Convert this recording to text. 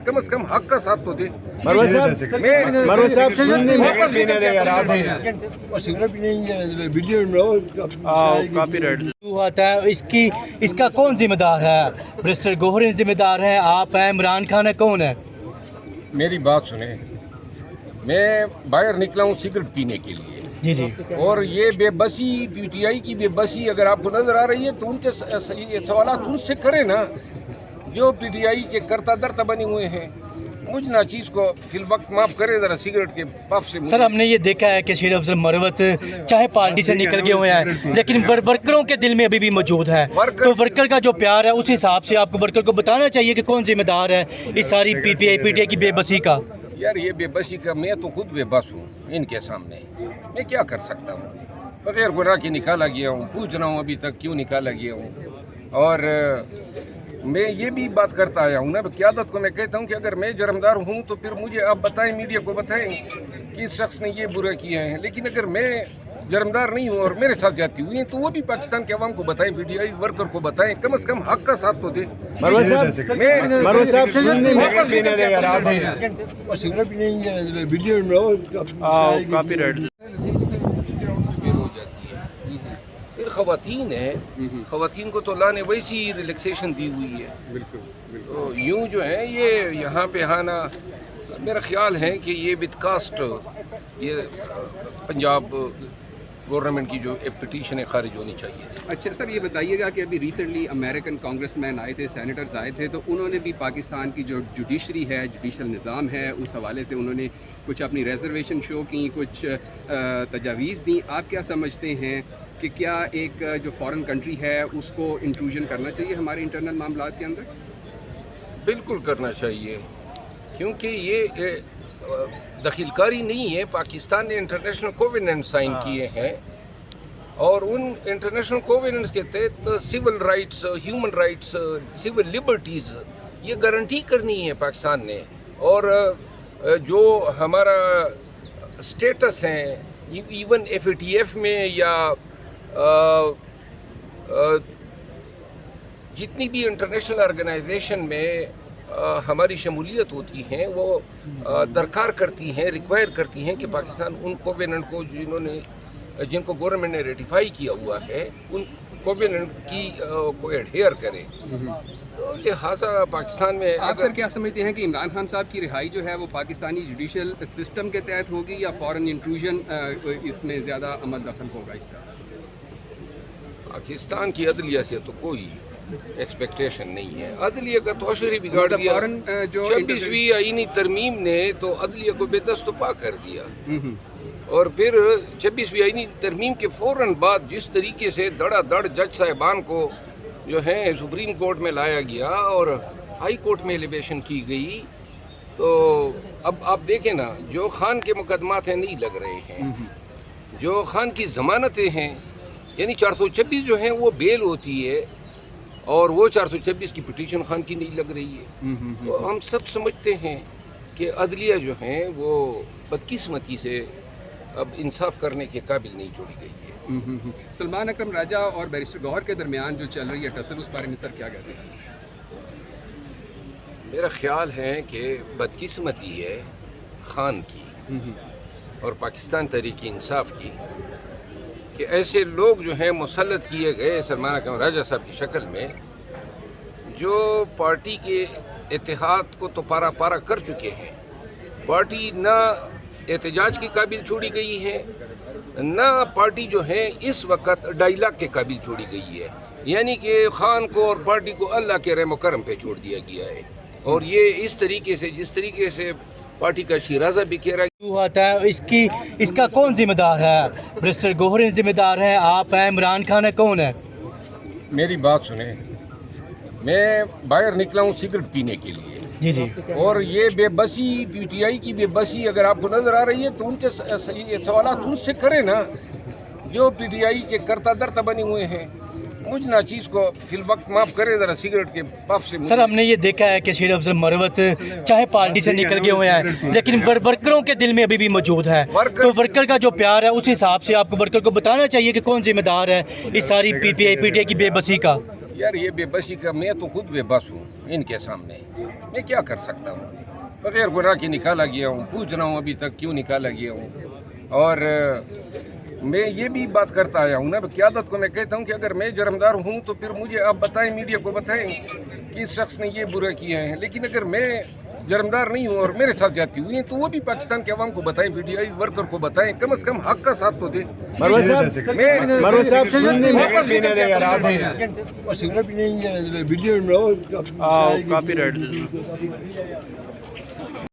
कम से कम हक का साथ तो दे। मरवा साहब सुनने में पीने दे यार आप और सिगरेट भी नहीं वीडियो बनाओ कॉपीराइट हुआ था इसका कौन जिम्मेदार है? मिस्टर गोहर जिम्मेदार है, आप हैं, इमरान खान है, कौन है? मेरी बात सुने, मैं बाहर निकला हूँ सिगरेट पीने के लिए। जी जी। और ये बेबसी, पीटीआई की बेबसी अगर आपको नजर आ रही है तो उनके सवालात उनसे करें ना, जो पीटीआई के करता दरता बने हुए हैं। मुझ नाचीज को फिल वक्त माफ करें जरा सिगरेट के पफ से। सर हमने ये देखा है कि शेर अफजल मरवत चाहे पार्टी से निकल गए हुए हैं लेकिन वर्करों के दिल में अभी भी मौजूद है, तो वर्कर का जो प्यार है उस हिसाब से आपको वर्कर को बताना चाहिए कि कौन जिम्मेदार है इस सारी पीटीआई की बेबसी का। यार ये बेबसी का मैं तो खुद बेबस हूँ इनके सामने, मैं क्या कर सकता हूँ? बगैर गुनाह के निकाला गया हूँ, पूछ रहा हूँ अभी तक क्यों निकाला गया हूँ। और मैं ये भी बात करता आया हूँ ना, क़यादत को मैं कहता हूँ कि अगर मैं जुर्मदार हूँ तो फिर मुझे आप बताएं, मीडिया को बताएं कि इस शख्स ने ये बुरा किया है। लेकिन अगर मैं जुर्मदार नहीं हूँ और मेरे साथ जाती हुई हैं तो वो भी पाकिस्तान के अवाम को बताएं, पीटीआई वर्कर को बताएं, कम से कम हक का साथ तो दे। मरवा साहब सुनने में पीने दे यार आप और सिगरेट भी नहीं वीडियो बनाओ कॉपीराइट फिर ख़वातीन है, ख़वातीन को तो अल्लाह ने वैसी रिलैक्सेशन दी हुई है। बिल्कुल तो यूँ जो है ये यहाँ पे आना, मेरा ख्याल है कि ये विद कास्ट ये पंजाब गवर्नमेंट की जो एक पिटीशन है खारिज होनी चाहिए। अच्छा सर, ये बताइएगा कि अभी रिसेंटली अमेरिकन कांग्रेसमैन आए थे, सेनेटर्स आए थे, तो उन्होंने भी पाकिस्तान की जो जुडिशरी है, जुडिशल निज़ाम है, उस हवाले से उन्होंने कुछ अपनी रिजर्वेशन शो की, कुछ तजावीज़ दी। आप क्या समझते हैं कि क्या एक जो फॉरेन कंट्री है उसको इंट्रूजन करना चाहिए हमारे इंटरनल मामलात के अंदर? बिल्कुल करना चाहिए, क्योंकि ये दखलकारी नहीं है। पाकिस्तान ने इंटरनेशनल कोवेनेंट साइन किए हैं और उन इंटरनेशनल कोवेनेंट्स के तहत civil rights, human rights, civil liberties ये गारंटी करनी है पाकिस्तान ने। और जो हमारा स्टेटस है इवन FATF में या जितनी भी इंटरनेशनल ऑर्गेनाइजेशन में हमारी शमूलियत होती हैं, वो दरकार करती हैं, रिक्वायर करती हैं कि पाकिस्तान उन कोवेनेंट को जिनको गवर्नमेंट ने रेटिफाई किया हुआ है उन कोवेनेंट की को एडहेयर करें। तो लिहाजा पाकिस्तान में आप सर क्या समझते हैं कि इमरान खान साहब की रिहाई जो है वो पाकिस्तानी जुडिशल सिस्टम के तहत होगी या फॉरेन इंट्रूजन इसमें ज़्यादा अमल दखल होगा इसका? पाकिस्तान की अदलिया से तो कोई एक्सपेक्टेशन नहीं है। अदलिया का तोशरी बिगाड़ दिया। जो 26वीं आईनी तरमीम ने तो अदलिया को बेदस्तपा कर दिया। और फिर 26वीं आईनी तरमीम के फ़ौरन बाद जिस तरीके से धड़ाधड़ जज साहिबान को जो है सुप्रीम कोर्ट में लाया गया और हाई कोर्ट में एलिवेशन की गई, तो अब आप देखें ना, जो खान के मुकदमात हैं नहीं लग रहे हैं, जो खान की ज़मानतें हैं यानी 426 जो है वो बेल होती है और वो 426 की पिटीशन खान की नहीं लग रही है। तो हम सब समझते हैं कि अदलिया जो है वो बदकिस्मती से अब इंसाफ करने के काबिल नहीं जोड़ी गई है। सलमान अकरम राजा और बैरिस्टर गौहर के दरमियान जो चल रही है टसल, उस बारे में सर क्या कहते हैं? मेरा ख्याल है कि बदकिस्मती है खान की और पाकिस्तान तहरीक इंसाफ की कि ऐसे लोग जो हैं मुसल्लत किए गए सलमान अकरम राजा साहब की शक्ल में, जो पार्टी के इत्तेहाद को तो पारा पारा कर चुके हैं। पार्टी ना एहतजाज के काबिल छोड़ी गई है, ना पार्टी जो है इस वक्त डायलॉग के काबिल छोड़ी गई है। यानी कि खान को और पार्टी को अल्लाह के रहम करम पे छोड़ दिया गया है। और ये इस तरीके से, जिस तरीके से पार्टी का शिराजा बिखेरा हुआ था, इसका कौन जिम्मेदार है? मिस्टर गोहर जिम्मेदार है, आप हैं, इमरान खान है, कौन है? मेरी बात सुने, मैं बाहर निकला हूँ सिगरेट पीने के लिए। जी जी। और ये बेबसी, पीटीआई की बेबसी अगर आपको नजर आ रही है तो उनके सवालात उनसे करें ना, जो पीटीआई के करता दरता बने हुए हैं। मुझ नाचीज को फिल वक्त माफ करें जरा सिगरेट के पफ से। सर हमने ये देखा है कि शेर अफजल मरवत चाहे पार्टी से निकल गए हुए हैं लेकिन वर्करों के दिल में अभी भी मौजूद है, तो वर्कर का जो प्यार है उस हिसाब से आपको वर्कर को बताना चाहिए कि कौन जिम्मेदार है इस सारी पीटीआई की बेबसी का। یار یہ بے بسی کا میں تو خود بے بس ہوں ان کے سامنے. میں کیا کر سکتا ہوں؟ بغیر گناہ کے نکالا گیا ہوں. پوچھ رہا ہوں ابھی تک کیوں نکالا گیا ہوں. اور میں یہ بھی بات کرتا آیا ہوں نا, قیادت کو میں کہتا ہوں کہ اگر میں جرمدار ہوں تو پھر مجھے آپ بتائیں, میڈیا کو بتائیں کہ اس شخص نے یہ برا کیا ہے. لیکن اگر میں جرمدار نہیں ہوں اور میرے ساتھ جاتی ہوئی ہیں تو وہ بھی پاکستان کے عوام کو بتائیں, میڈیائی ورکر کو بتائیں, کم از کم حق کا ساتھ تو دیں. مروت صاحب سننے میں پینے دے یار آپ سگریٹ بھی نہیں ہے ویڈیو بناؤ کاپی رائٹ